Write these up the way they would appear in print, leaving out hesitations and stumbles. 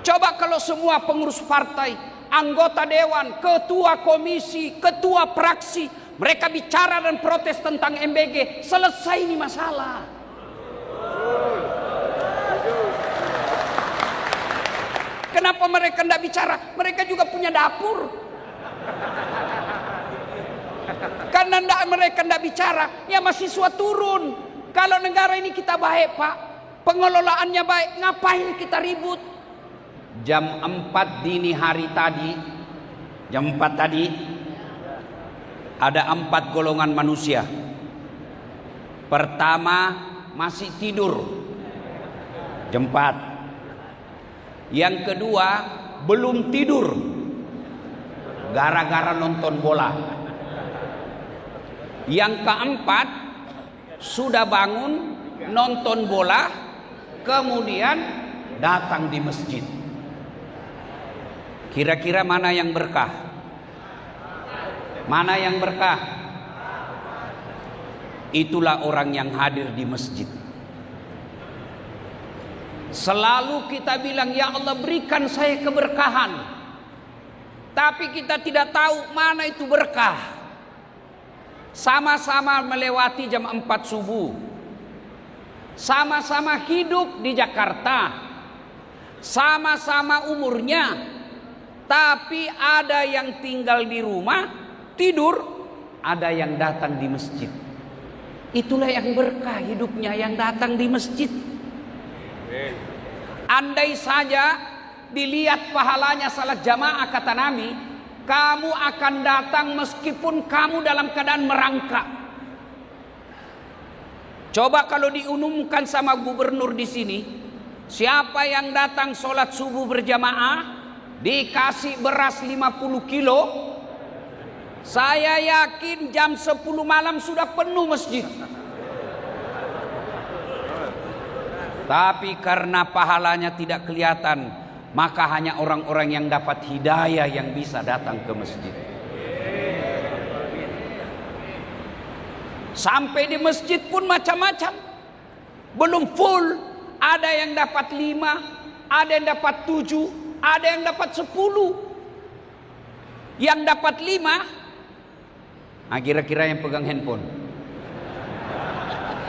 Coba kalau semua pengurus partai, anggota dewan, ketua komisi, ketua fraksi, mereka bicara dan protes tentang MBG, selesai ini masalah. Kenapa mereka tidak bicara? Mereka juga punya dapur. Karena mereka tidak bicara, ya mahasiswa turun. Kalau negara ini kita baik, Pak, pengelolaannya baik, ngapain kita ribut? Jam 4 dini hari tadi, jam 4 tadi, ada 4 golongan manusia. Pertama, masih tidur, jam 4. Yang kedua, belum tidur, gara-gara nonton bola. Yang keempat, sudah bangun, nonton bola, kemudian datang di masjid. Kira-kira mana yang berkah? Mana yang berkah? Itulah orang yang hadir di masjid. Selalu kita bilang, ya Allah berikan saya keberkahan. Tapi kita tidak tahu mana itu berkah. Sama-sama melewati jam 4 subuh. Sama-sama hidup di Jakarta. Sama-sama umurnya. Tapi ada yang tinggal di rumah, tidur. Ada yang datang di masjid. Itulah yang berkah hidupnya, yang datang di masjid. Andai saja dilihat pahalanya salat jamaah, kata Nabi, kamu akan datang meskipun kamu dalam keadaan merangkak. Coba kalau diumumkan sama gubernur di sini, siapa yang datang sholat subuh berjamaah dikasih beras 50 kilo, saya yakin jam 10 malam sudah penuh masjid. Tapi karena pahalanya tidak kelihatan, maka hanya orang-orang yang dapat hidayah yang bisa datang ke masjid. Sampai di masjid pun macam-macam. Belum full. Ada yang dapat 5, ada yang dapat 7, ada yang dapat 10. Yang dapat 5, nah kira-kira yang pegang handphone,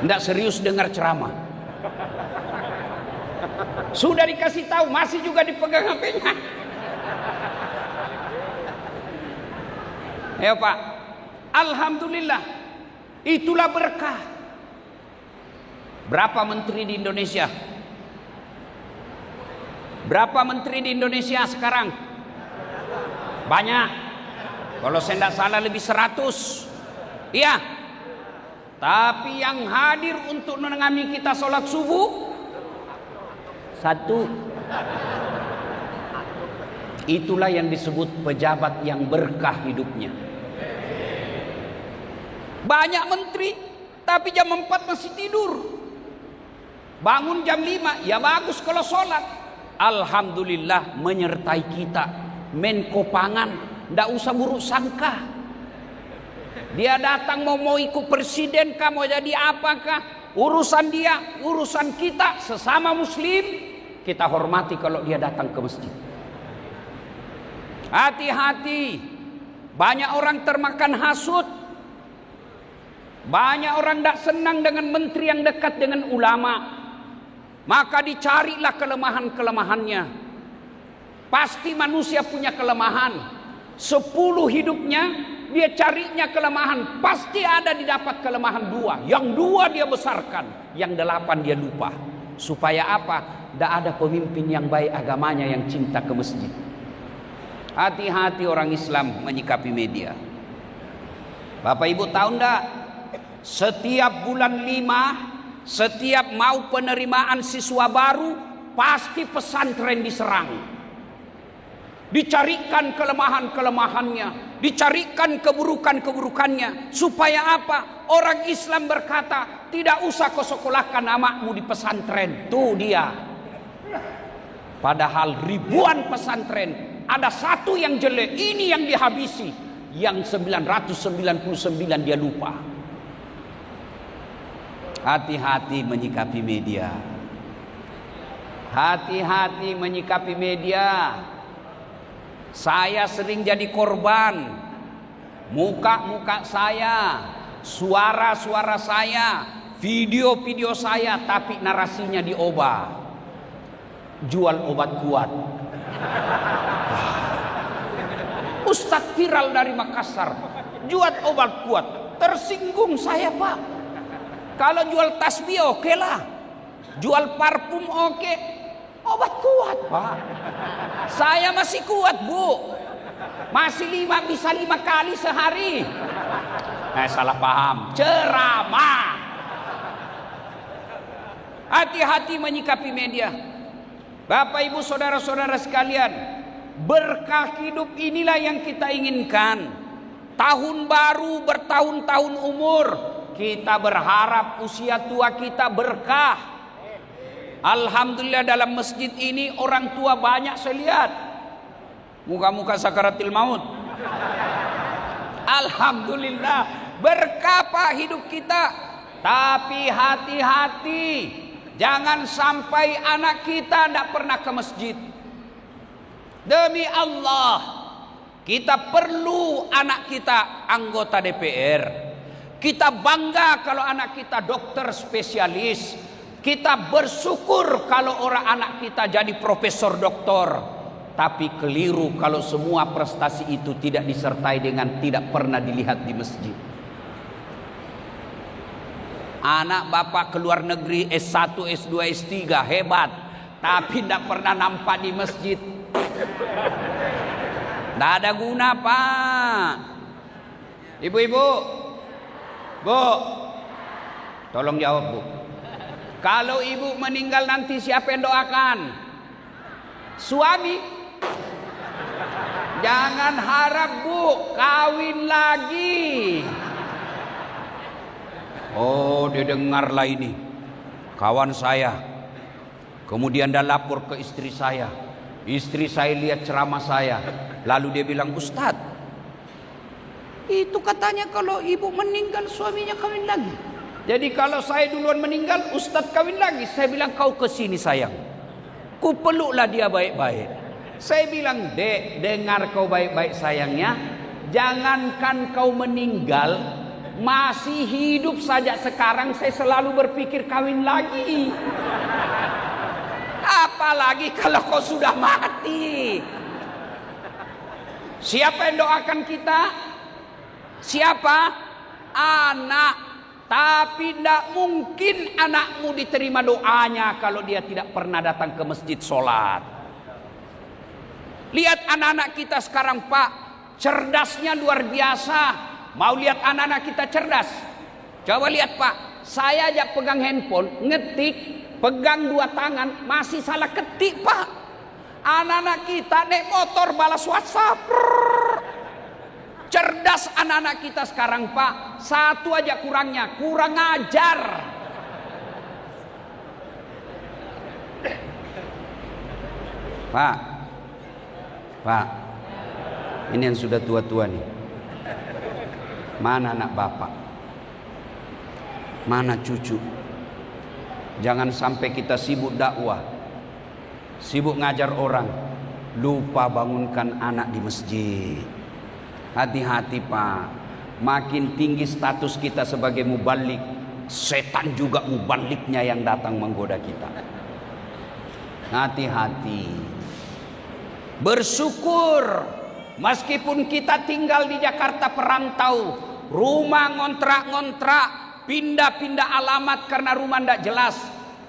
tidak serius dengar ceramah. Sudah dikasih tahu, masih juga dipegang HP-nya. Ya Pak, alhamdulillah, itulah berkah. Berapa menteri di Indonesia? Berapa menteri di Indonesia sekarang? Banyak. Kalau saya tidak salah lebih 100. Iya. Tapi yang hadir untuk menemani kita sholat subuh 1. Itulah yang disebut pejabat yang berkah hidupnya. Banyak menteri, tapi jam 4 masih tidur. Bangun jam 5, ya bagus kalau sholat. Alhamdulillah menyertai kita. Menko Pangan, tidak usah buruk sangka. Dia datang mau ikut presiden kah, mau jadi apakah, urusan dia, urusan kita sesama muslim. Kita hormati kalau dia datang ke masjid. Hati-hati, banyak orang termakan hasut. Banyak orang tidak senang dengan menteri yang dekat dengan ulama. Maka dicarilah kelemahan-kelemahannya. Pasti manusia punya kelemahan. 10 hidupnya dia carinya kelemahan, pasti ada didapat kelemahan 2. Yang 2 dia besarkan, yang 8 dia lupa. Supaya apa? Tidak ada pemimpin yang baik agamanya yang cinta ke masjid. Hati-hati orang Islam menyikapi media. Bapak Ibu tahu enggak? Setiap bulan 5, setiap mau penerimaan siswa baru, pasti pesantren diserang. Dicarikan kelemahan-kelemahannya, dicarikan keburukan-keburukannya. Supaya apa? Orang Islam berkata, tidak usah kau sekolahkan anakmu di pesantren. Tuh dia. Padahal ribuan pesantren, ada 1 yang jelek, ini yang dihabisi. Yang 999 dia lupa. Hati-hati menyikapi media. Hati-hati menyikapi media. Saya sering jadi korban. Muka-muka saya, suara-suara saya, video-video saya, tapi narasinya diubah. Jual obat kuat. Ustadz viral dari Makassar, jual obat kuat. Tersinggung saya, Pak. Kalau jual tasbih oke lah, jual parfum oke, obat kuat, Pak. Saya masih kuat, Bu. Masih bisa 5 kali sehari. Salah paham. Ceramah. Hati-hati menyikapi media. Bapak, Ibu, saudara-saudara sekalian, berkah hidup inilah yang kita inginkan. Tahun baru, bertahun-tahun umur, kita berharap usia tua kita berkah. Alhamdulillah dalam masjid ini orang tua banyak saya lihat. Muka-muka sakaratil maut. Alhamdulillah berkah Pak hidup kita. Tapi hati-hati, jangan sampai anak kita tidak pernah ke masjid. Demi Allah, kita perlu anak kita anggota DPR. Kita bangga kalau anak kita dokter spesialis. Kita bersyukur kalau orang anak kita jadi profesor doktor. Tapi keliru kalau semua prestasi itu tidak disertai dengan tidak pernah dilihat di masjid. Anak bapak keluar negeri S1, S2, S3 hebat, tapi tidak pernah nampak di masjid. Tidak ada guna, Pak. Ibu-ibu, Bu, tolong jawab, Bu. Kalau ibu meninggal nanti siapa yang doakan? Suami. Jangan harap, Bu, kawin lagi. Oh, dia dengarlah ini. Kawan saya. Kemudian dia lapor ke istri saya. Istri saya lihat ceramah saya. Lalu dia bilang, Ustadz, itu katanya kalau ibu meninggal suaminya kawin lagi. Jadi kalau saya duluan meninggal, Ustadz kawin lagi. Saya bilang, kau kesini sayang. Ku peluklah dia baik-baik. Saya bilang, Dek, dengar kau baik-baik sayangnya. Jangankan kau meninggal, masih hidup saja sekarang saya selalu berpikir kawin lagi. Apalagi kalau kau sudah mati. Siapa yang doakan kita? Siapa? Anak. Tapi tidak mungkin anakmu diterima doanya kalau dia tidak pernah datang ke masjid sholat. Lihat anak-anak kita sekarang, Pak, cerdasnya luar biasa. Mau lihat anak-anak kita cerdas? Coba lihat, Pak, saya aja pegang handphone, ngetik, pegang 2 tangan, masih salah ketik, Pak. Anak-anak kita naik motor balas WhatsApp. Cerdas anak-anak kita sekarang, Pak. Satu aja kurangnya, kurang ajar. Pak, ini yang sudah tua-tua nih. Mana anak bapak? Mana cucu? Jangan sampai kita sibuk dakwah, sibuk ngajar orang, lupa bangunkan anak di masjid. Hati-hati, Pak. Makin tinggi status kita sebagai mubalik, setan juga mubaliknya yang datang menggoda kita. Hati-hati. Bersyukur meskipun kita tinggal di Jakarta perantau, rumah ngontrak-ngontrak, pindah-pindah alamat karena rumah tidak jelas.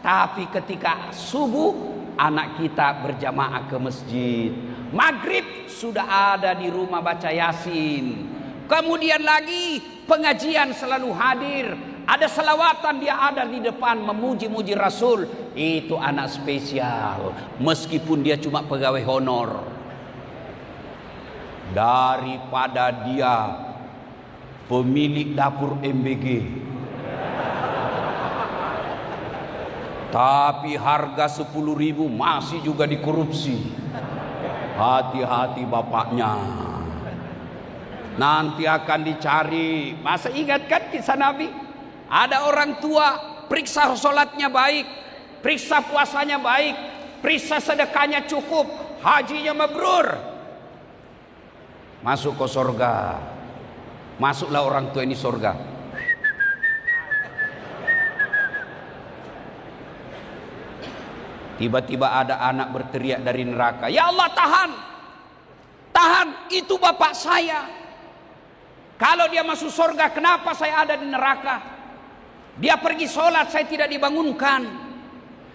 Tapi ketika subuh anak kita berjamaah ke masjid, maghrib sudah ada di rumah baca Yasin. Kemudian lagi pengajian selalu hadir. Ada selawatan, dia ada di depan memuji-muji Rasul. Itu anak spesial, meskipun dia cuma pegawai honor. Daripada dia pemilik dapur MBG, tapi harga 10.000 masih juga dikorupsi. Hati-hati bapaknya, nanti akan dicari. Masa ingat kan kisah Nabi? Ada orang tua periksa sholatnya baik, periksa puasanya baik, perisa sedekahnya cukup, hajinya mabrur, masuk ke surga. Masuklah orang tua ini surga. Tiba-tiba ada anak berteriak dari neraka, "Ya Allah, tahan, tahan, itu bapak saya. Kalau dia masuk surga, kenapa saya ada di neraka? Dia pergi sholat, saya tidak dibangunkan.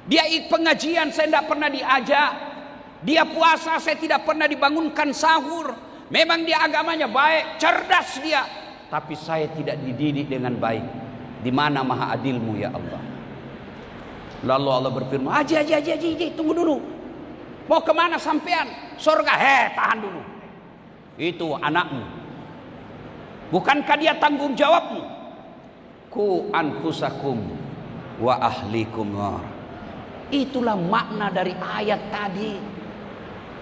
Dia ikut pengajian, saya tidak pernah diajak. Dia puasa, saya tidak pernah dibangunkan sahur. Memang dia agamanya baik, cerdas dia, tapi saya tidak dididik dengan baik. Di mana maha adilmu ya Allah?" Lalu Allah berfirman, Haji, tunggu dulu. Mau kemana sampean? Surga. Tahan dulu. Itu anakmu. Bukankah dia tanggung jawabmu? Ku anfusakum wa ahlikum nar. Itulah makna dari ayat tadi.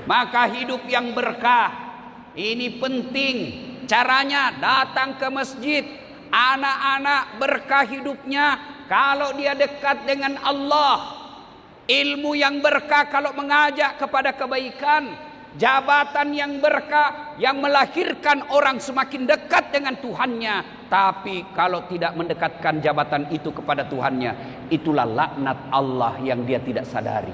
Maka hidup yang berkah ini penting. Caranya datang ke masjid. Anak-anak berkah hidupnya kalau dia dekat dengan Allah. Ilmu yang berkah kalau mengajak kepada kebaikan. Jabatan yang berkah yang melahirkan orang semakin dekat dengan Tuhannya. Tapi kalau tidak mendekatkan jabatan itu kepada Tuhannya, itulah laknat Allah yang dia tidak sadari.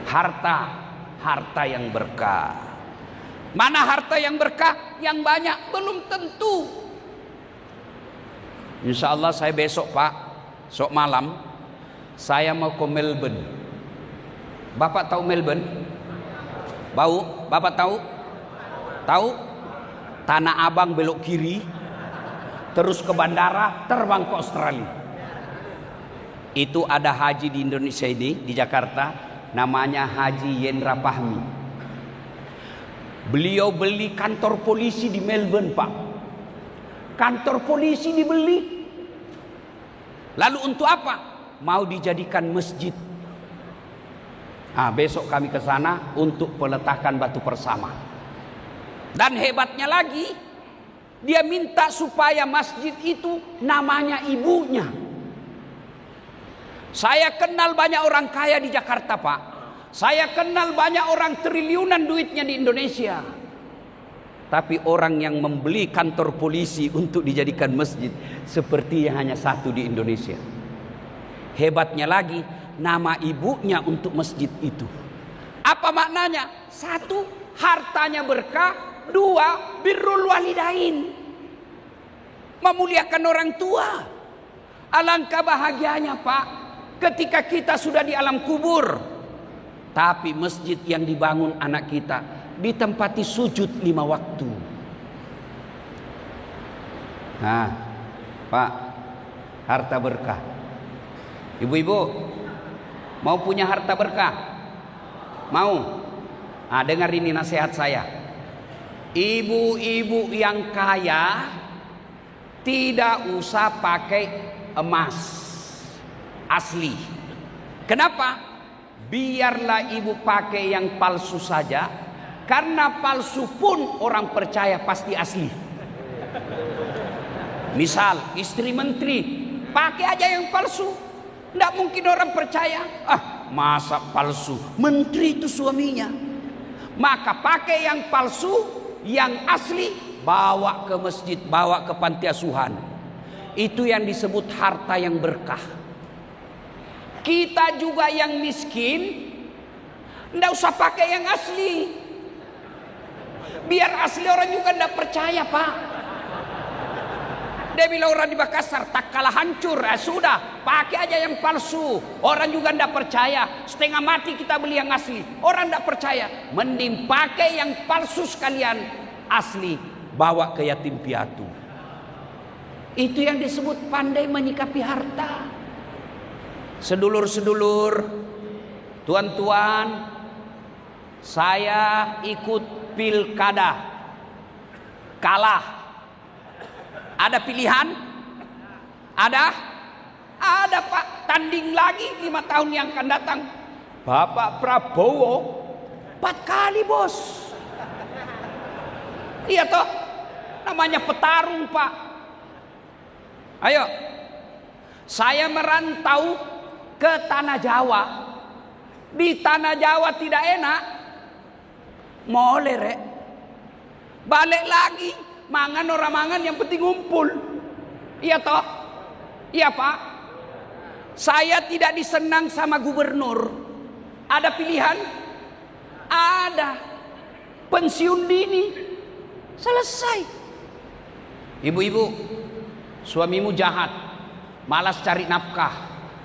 Harta yang berkah. Mana harta yang berkah? Yang banyak belum tentu. Insya Allah saya besok Pak, sok malam saya mau ke Melbourne. Bapak tahu Melbourne? Bapak tahu? Tahu? Tanah Abang belok kiri, terus ke bandara, terbang ke Australia. Itu ada haji di Indonesia ini, di Jakarta, namanya Haji Yendra Fahmi. Beliau beli kantor polisi di Melbourne, Pak. Kantor polisi dibeli. Lalu untuk apa? Mau dijadikan masjid. Nah, besok kami ke sana untuk peletakan batu persama. Dan hebatnya lagi, dia minta supaya masjid itu namanya ibunya. Saya kenal banyak orang kaya di Jakarta, Pak. Saya kenal banyak orang triliunan duitnya di Indonesia. Tapi orang yang membeli kantor polisi untuk dijadikan masjid sepertinya hanya satu di Indonesia. Hebatnya lagi, nama ibunya untuk masjid itu. Apa maknanya? Satu, hartanya berkah. Dua, birrul walidain, memuliakan orang tua. Alangkah bahagianya Pak, ketika kita sudah di alam kubur, tapi masjid yang dibangun anak kita ditempati sujud 5 waktu. Nah, Pak, harta berkah. Ibu-ibu mau punya harta berkah? Mau? Nah, dengar ini nasihat saya. Ibu-ibu yang kaya tidak usah pakai emas asli. Kenapa? Biarlah ibu pakai yang palsu saja. Karena palsu pun orang percaya pasti asli. Misal istri menteri, pakai aja yang palsu. Tidak mungkin orang percaya. Masa palsu? Menteri itu suaminya. Maka pakai yang palsu. Yang asli bawa ke masjid, bawa ke panti asuhan. Itu yang disebut harta yang berkah. Kita juga yang miskin, tidak usah pakai yang asli. Biar asli orang juga tidak percaya Pak. Dia bilang orang di Makassar tak kalah hancur. Sudah, pakai aja yang palsu. Orang juga tidak percaya. Setengah mati kita beli yang asli. Orang tidak percaya. Mending pakai yang palsu sekalian, asli, bawa ke yatim piatu. Itu yang disebut pandai menyikapi harta. Sedulur-sedulur, tuan-tuan, saya ikut pilkada, kalah. Ada pilihan? Ada Pak. Tanding lagi 5 tahun yang akan datang. Bapak Prabowo 4 kali bos. Iya toh, namanya petarung Pak. Ayo, saya merantau ke tanah Jawa. Di tanah Jawa tidak enak, boleh rek. Balik lagi, mangan orang mangan, yang penting ngumpul. Iya toh? Iya Pak. Saya tidak disenang sama gubernur. Ada pilihan? Ada. Pensiun dini. Selesai. Ibu-ibu, suamimu jahat, malas cari nafkah,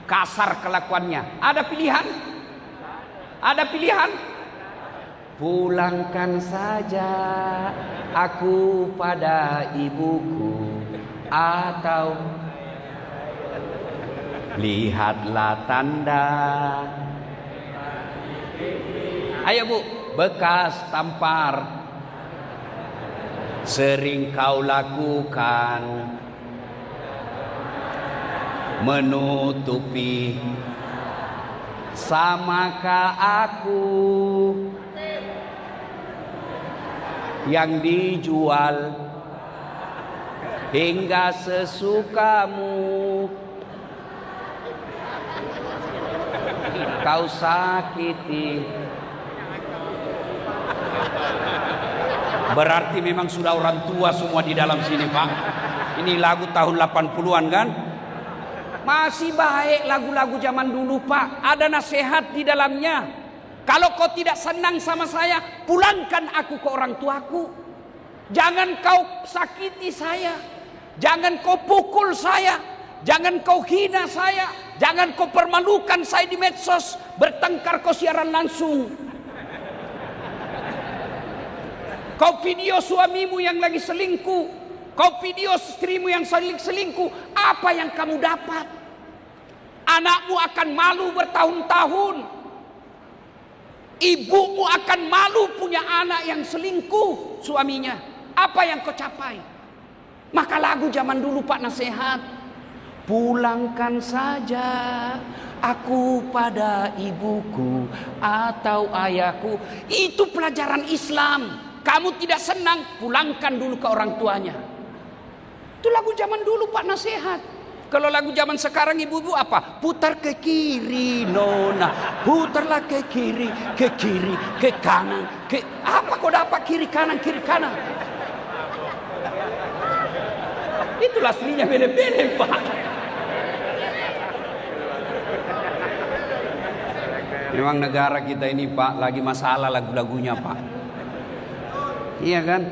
kasar kelakuannya. Ada pilihan? Ada pilihan? Pulangkan saja aku pada ibuku, atau lihatlah tanda. Ayo Bu, bekas tampar sering kau lakukan, menutupi. Samakah aku yang dijual hingga sesukamu? Kau sakiti. Berarti memang sudah orang tua semua di dalam sini Pak. Ini lagu tahun 80-an kan? Masih baik lagu-lagu zaman dulu Pak. Ada nasihat di dalamnya. Kalau kau tidak senang sama saya, pulangkan aku ke orang tuaku. Jangan kau sakiti saya. Jangan kau pukul saya. Jangan kau hina saya. Jangan kau permalukan saya di medsos. Bertengkar kau siaran langsung. Kau video suamimu yang lagi selingkuh. Kau video istrimu yang selingkuh. Apa yang kamu dapat? Anakmu akan malu bertahun-tahun. Ibumu akan malu punya anak yang selingkuh suaminya. Apa yang kau capai? Maka lagu zaman dulu Pak nasihat. Pulangkan saja aku pada ibuku atau ayahku. Itu pelajaran Islam. Kamu tidak senang, pulangkan dulu ke orang tuanya. Itu lagu zaman dulu Pak nasihat. Kalau lagu zaman sekarang ibu-ibu apa? Putar ke kiri nona, putarlah ke kiri, ke kanan, ke apa kau dapat kiri kanan. Itulah aslinya beda-beda Pak. Memang negara kita ini Pak lagi masalah lagu-lagunya Pak. Iya kan?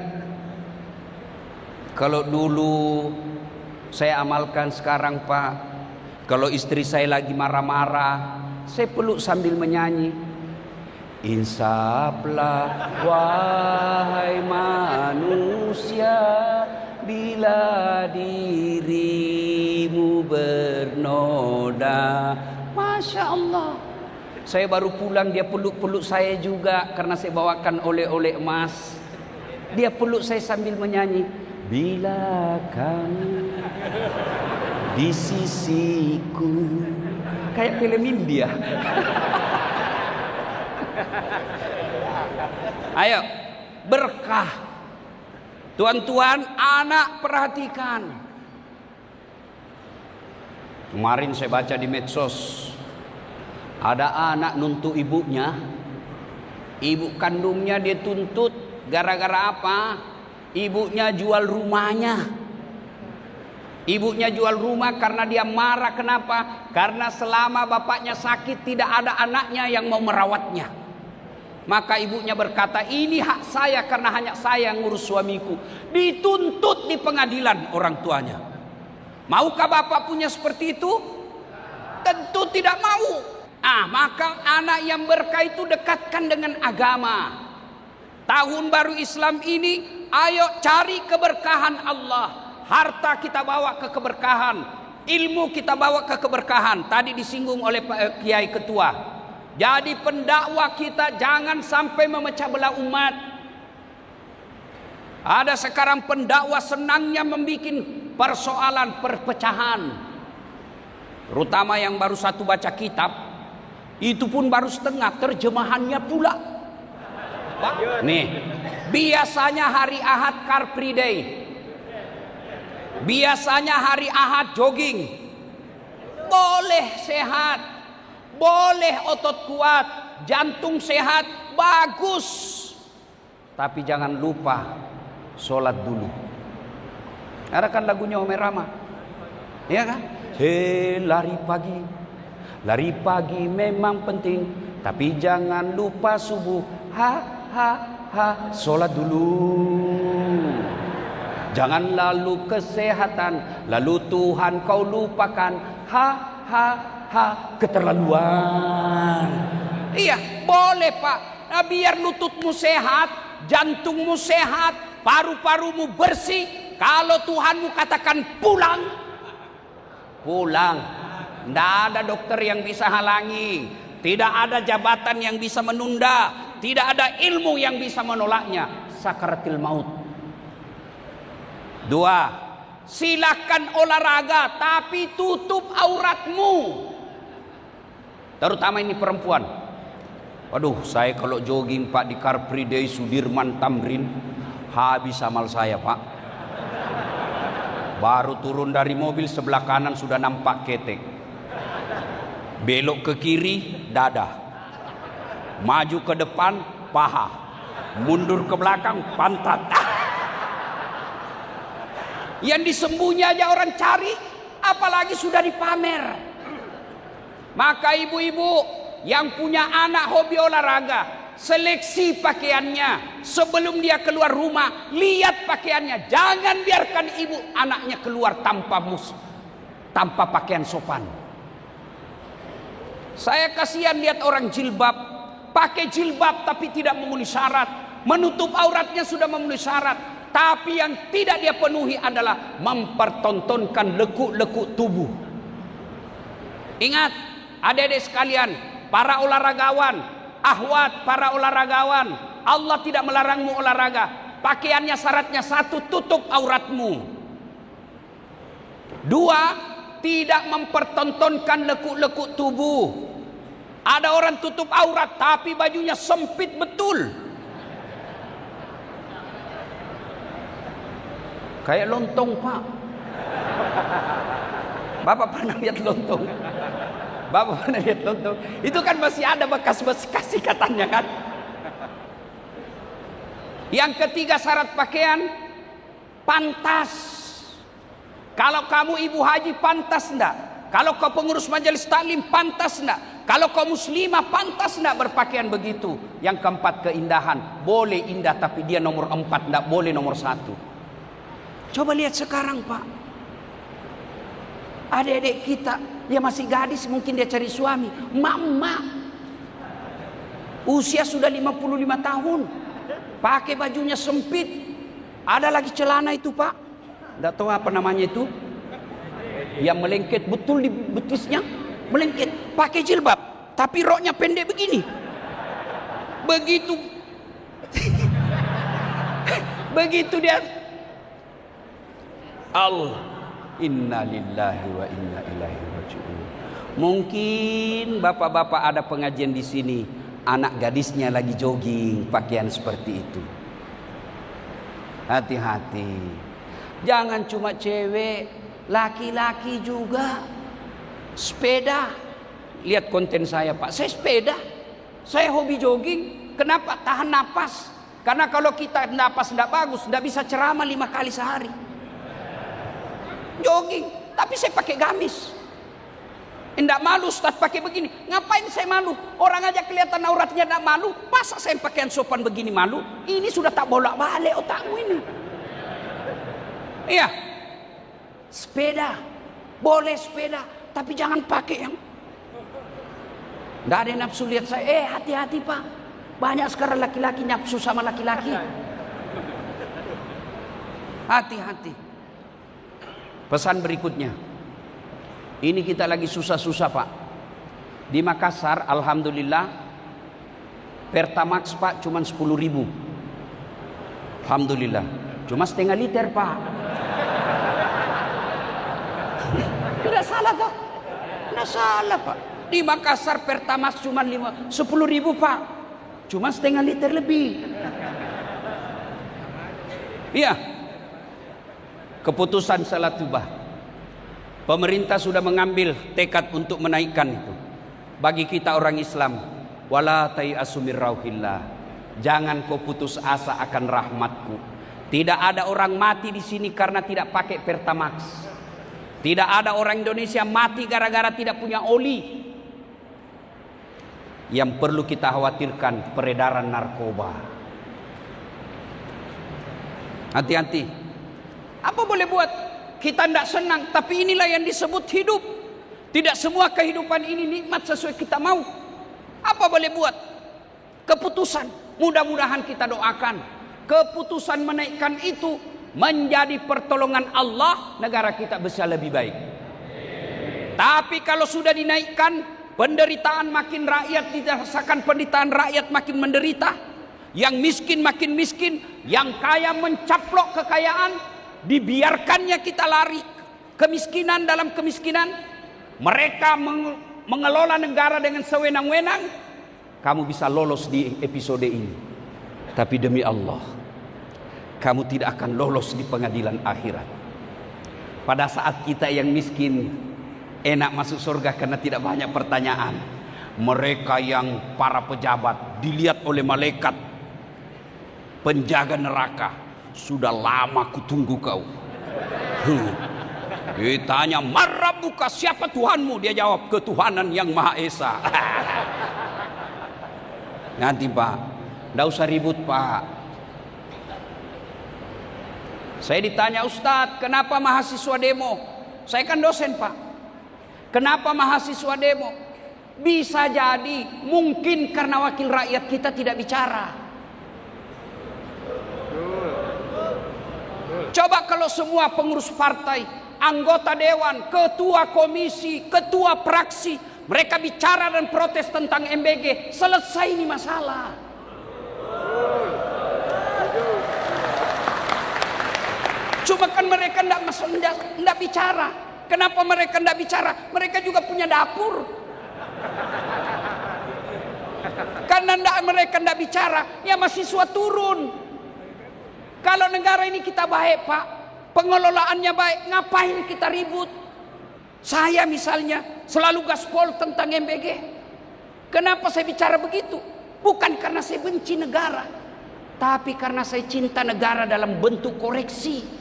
Kalau dulu saya amalkan sekarang Pak. Kalau istri saya lagi marah-marah, saya peluk sambil menyanyi. Insaflah wahai manusia, bila dirimu bernoda. Masya Allah. Saya baru pulang, dia peluk-peluk saya juga karena saya bawakan oleh-oleh emas. Dia peluk saya sambil menyanyi. Bila kamu di sisiku. Kayak film India. Ayo, berkah. Tuan-tuan, anak perhatikan. Kemarin saya baca di medsos. Ada anak nuntut ibunya. Ibu kandungnya dia tuntut. Gara-gara apa? Ibunya jual rumahnya. Ibunya jual rumah karena dia marah. Kenapa? Karena selama bapaknya sakit tidak ada anaknya yang mau merawatnya. Maka ibunya berkata, ini hak saya karena hanya saya yang ngurus suamiku. Dituntut di pengadilan orang tuanya. Maukah bapak punya seperti itu? Tentu tidak mau. Maka anak yang berkah itu dekatkan dengan agama. Tahun baru Islam ini, ayo cari keberkahan Allah. Harta kita bawa ke keberkahan, ilmu kita bawa ke keberkahan. Tadi disinggung oleh Pak Kiai Ketua. Jadi pendakwah kita jangan sampai memecah belah umat. Ada sekarang pendakwah senangnya membuat persoalan perpecahan. Terutama yang baru satu baca kitab, itu pun baru setengah, terjemahannya pula. Nih, biasanya hari Ahad Car Free Day. Biasanya hari Ahad jogging. Boleh sehat. boleh otot kuat, jantung sehat, bagus. Tapi jangan lupa sholat dulu. Ada kan lagunya Omer Rama, ya kan? Lari pagi memang penting, tapi jangan lupa subuh. Sholat dulu. Jangan lalu kesehatan, lalu Tuhan kau lupakan. Keterlaluan. Iya, boleh Pak. Nah, biar lututmu sehat, jantungmu sehat, paru-parumu bersih. Kalau Tuhanmu katakan pulang, pulang. Tidak ada dokter yang bisa halangi, tidak ada jabatan yang bisa menunda, tidak ada ilmu yang bisa menolaknya. Sakaratil maut. 2. Silakan olahraga, tapi tutup auratmu. Terutama ini perempuan. Waduh, saya kalau jogging Pak di Car Free Day Sudirman Tamrin, habis amal saya Pak. Baru turun dari mobil, sebelah kanan sudah nampak ketek. Belok ke kiri, dada. Maju ke depan, paha. Mundur ke belakang, pantat. Yang disembunyi aja orang cari, apalagi sudah dipamer. Maka ibu-ibu yang punya anak hobi olahraga, seleksi pakaiannya. Sebelum dia keluar rumah, lihat pakaiannya. Jangan biarkan ibu anaknya keluar tanpa pakaian sopan. Saya kasihan lihat orang jilbab, pakai jilbab tapi tidak memenuhi syarat, menutup auratnya sudah memenuhi syarat. Tapi yang tidak dia penuhi adalah mempertontonkan lekuk-lekuk tubuh. Ingat, adik-adik sekalian, para olahragawan, ahwat para olahragawan, Allah tidak melarangmu olahraga. Pakaiannya syaratnya 1, tutup auratmu. 2, tidak mempertontonkan lekuk-lekuk tubuh. Ada orang tutup aurat tapi bajunya sempit betul. Kayak lontong Pak. Bapak pernah lihat lontong? Bapak pernah lihat lontong? Itu kan masih ada bekas-bekas ikatannya kan. Yang ketiga syarat pakaian, pantas. Kalau kamu ibu haji pantas enggak? Kalau kau pengurus majelis taklim pantas enggak? Kalau kau muslimah pantas enggak berpakaian begitu? Yang keempat keindahan. Boleh indah tapi dia nomor 4, enggak boleh nomor 1. Coba lihat sekarang Pak. Adik-adik kita, dia masih gadis, mungkin dia cari suami. Emak-emak usia sudah 55 tahun, pakai bajunya sempit. Ada lagi celana itu Pak, tidak tahu apa namanya itu, yang melengket betul di betisnya, melengket. Pakai jilbab, tapi roknya pendek begini. Begitu begitu dia. Allah, inna lillahi wa inna ilaihi raji'un. Mungkin bapak-bapak ada pengajian di sini, anak gadisnya lagi jogging pakaian seperti itu. Hati-hati. Jangan cuma cewek, laki-laki juga. Sepeda. Lihat konten saya Pak, saya sepeda. Saya hobi jogging. Kenapa? Tahan napas. Karena kalau kita napas tidak bagus, tidak bisa ceramah 5 kali sehari. Jogging, tapi saya pakai gamis. Enggak malu Ustaz pakai begini. Ngapain saya malu? Orang aja kelihatan auratnya enggak malu. Masa saya pakaian sopan begini malu? Ini sudah tak bolak-balik otakmu ini. Iya. Sepeda. Boleh sepeda, tapi jangan pakai yang enggak ada yang nafsu lihat saya. Hati-hati Pak. Banyak sekarang laki-laki nafsu sama laki-laki. Hati-hati. Pesan berikutnya, ini kita lagi susah-susah Pak. Di Makassar, alhamdulillah, Pertamax Pak cuma 10.000. Alhamdulillah, cuma setengah liter Pak. Tidak salah Pak, tidak salah Pak. Di Makassar Pertamax cuma 10.000 Pak, cuma setengah liter lebih. Iya. Keputusan salat subah, pemerintah sudah mengambil tekad untuk menaikkan itu. bagi kita orang Islam, wala tayasu mir rauhillah. Jangan kau putus asa akan rahmatku. Tidak ada orang mati di sini karena tidak pakai Pertamax. Tidak ada orang Indonesia mati gara-gara tidak punya oli. Yang perlu kita khawatirkan peredaran narkoba. Hati-hati. Apa boleh buat? Kita tidak senang, tapi inilah yang disebut hidup. Tidak semua kehidupan ini nikmat sesuai kita mau. Apa boleh buat? Keputusan. Mudah-mudahan kita doakan. Keputusan menaikkan itu menjadi pertolongan Allah, negara kita bisa lebih baik. Tapi kalau sudah dinaikkan, penderitaan makin rakyat dirasakan, penderitaan rakyat makin menderita. Yang miskin makin miskin, yang kaya mencaplok kekayaan, dibiarkannya kita lari kemiskinan dalam kemiskinan. Mereka mengelola negara dengan sewenang-wenang. Kamu bisa lolos di episode ini, tapi demi Allah, kamu tidak akan lolos di pengadilan akhirat. Pada saat kita yang miskin enak masuk surga karena tidak banyak pertanyaan, mereka yang para pejabat dilihat oleh malaikat penjaga neraka, sudah lama kutunggu kau. Ditanya, "Marabbuka, siapa Tuhanmu?" Dia jawab, "Ketuhanan yang Maha Esa." Nanti Pak, tidak usah ribut Pak. Saya ditanya, "Ustadz, kenapa mahasiswa demo?" Saya kan dosen Pak. Kenapa mahasiswa demo? Bisa jadi mungkin karena wakil rakyat kita tidak bicara. Coba kalau semua pengurus partai, anggota dewan, ketua komisi, ketua fraksi, mereka bicara dan protes tentang MBG, selesai ini masalah. Cuma kan mereka tidak bicara. Kenapa mereka tidak bicara? Mereka juga punya dapur. Karena mereka tidak bicara, ya mahasiswa turun. Kalau negara ini kita baik Pak, pengelolaannya baik, ngapain kita ribut? Saya misalnya selalu gaspol tentang MBG. Kenapa saya bicara begitu? Bukan karena saya benci negara, tapi karena saya cinta negara dalam bentuk koreksi.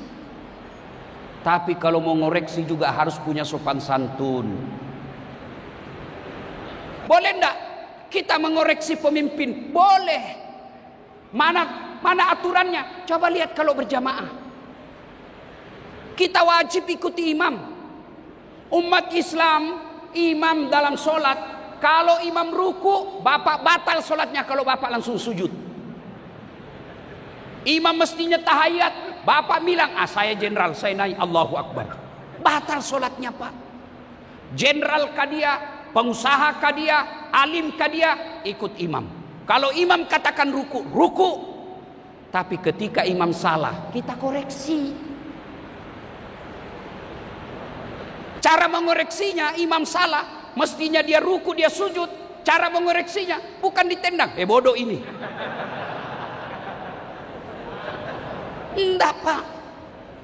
Tapi kalau mau ngoreksi juga harus punya sopan santun. Boleh enggak kita mengoreksi pemimpin? Boleh. Mana aturannya? Coba lihat kalau berjamaah. Kita wajib ikuti imam. Umat Islam, imam dalam sholat, kalau imam ruku, bapak batal sholatnya kalau bapak langsung sujud. Imam mestinya tahiyat, bapak bilang, saya jenderal, saya naik Allahu Akbar. Batal sholatnya Pak. Jenderal kah dia, pengusaha kah dia, alim kah dia, ikut imam. Kalau imam katakan ruku, ruku. Tapi ketika imam salah, kita koreksi. Cara mengoreksinya, imam salah, mestinya dia ruku, dia sujud. Cara mengoreksinya bukan ditendang, bodoh ini. Enggak Pak.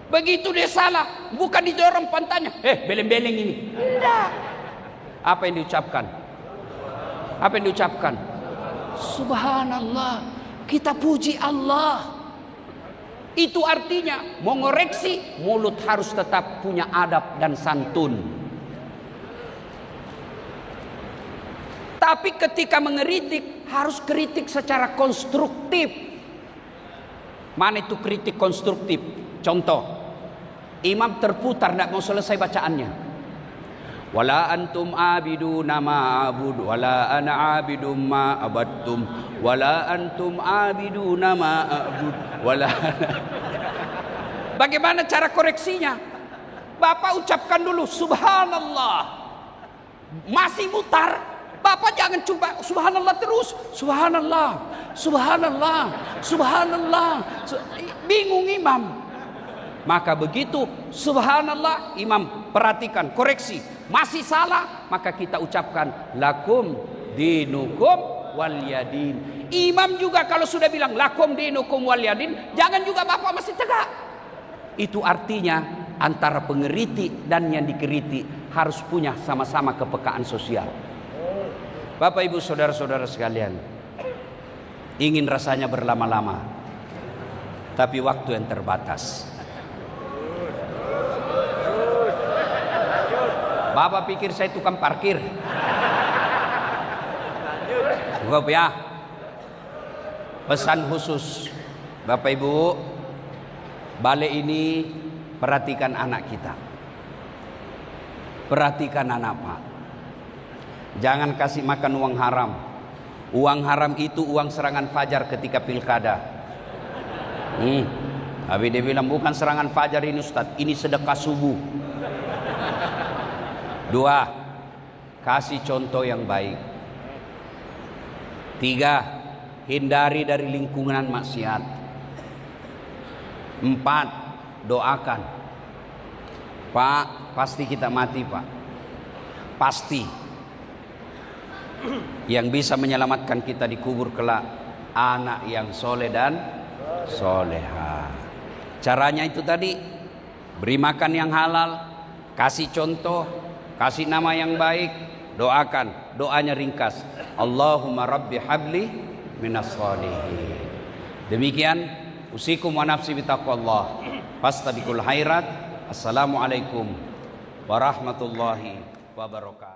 Begitu dia salah, bukan didorong pantatnya, beleng-beleng ini. Enggak. Apa yang diucapkan? Apa yang diucapkan? Subhanallah, kita puji Allah. Itu artinya mengoreksi, mulut harus tetap punya adab dan santun. Tapi ketika mengeritik, harus kritik secara konstruktif. Mana itu kritik konstruktif? Contoh, imam terputar tidak mau selesai bacaannya. Wala antum abiduna ma abud wala ana abidum ma abadtum wala antum abiduna ma abud wala. Bagaimana cara koreksinya? Bapak ucapkan dulu subhanallah. Masih mutar, Bapak jangan coba subhanallah terus. Subhanallah, subhanallah, subhanallah. Bingung imam. Maka begitu subhanallah, imam perhatikan, koreksi. Masih salah, maka kita ucapkan lakum dinukum walyadin. Imam juga kalau sudah bilang lakum dinukum walyadin, jangan juga Bapak masih tegak. Itu artinya antara pengeritik dan yang dikeriti harus punya sama-sama kepekaan sosial. Bapak Ibu saudara-saudara sekalian, ingin rasanya berlama-lama, tapi waktu yang terbatas. Bapak pikir saya tukang parkir? Cukup ya. Pesan khusus Bapak Ibu, balik ini perhatikan anak kita. Perhatikan anak Pak. Jangan kasih makan uang haram. Uang haram itu uang serangan fajar ketika pilkada. Habis dia bilang bukan serangan fajar ini Ustaz, ini sedekah subuh. 2. Kasih contoh yang baik. 3. Hindari dari lingkungan maksiat. 4. Doakan. Pak, pasti kita mati Pak. Pasti. Yang bisa menyelamatkan kita di kubur kelak anak yang soleh dan soleha. Caranya itu tadi, beri makan yang halal, kasih contoh, kasih nama yang baik, doakan. Doanya ringkas, Allahumma rabbi habli minas shalihin. Demikian usikum wa nafsi bitaqwallah. Fastabiqul khairat. Assalamualaikum warahmatullahi wabarakatuh.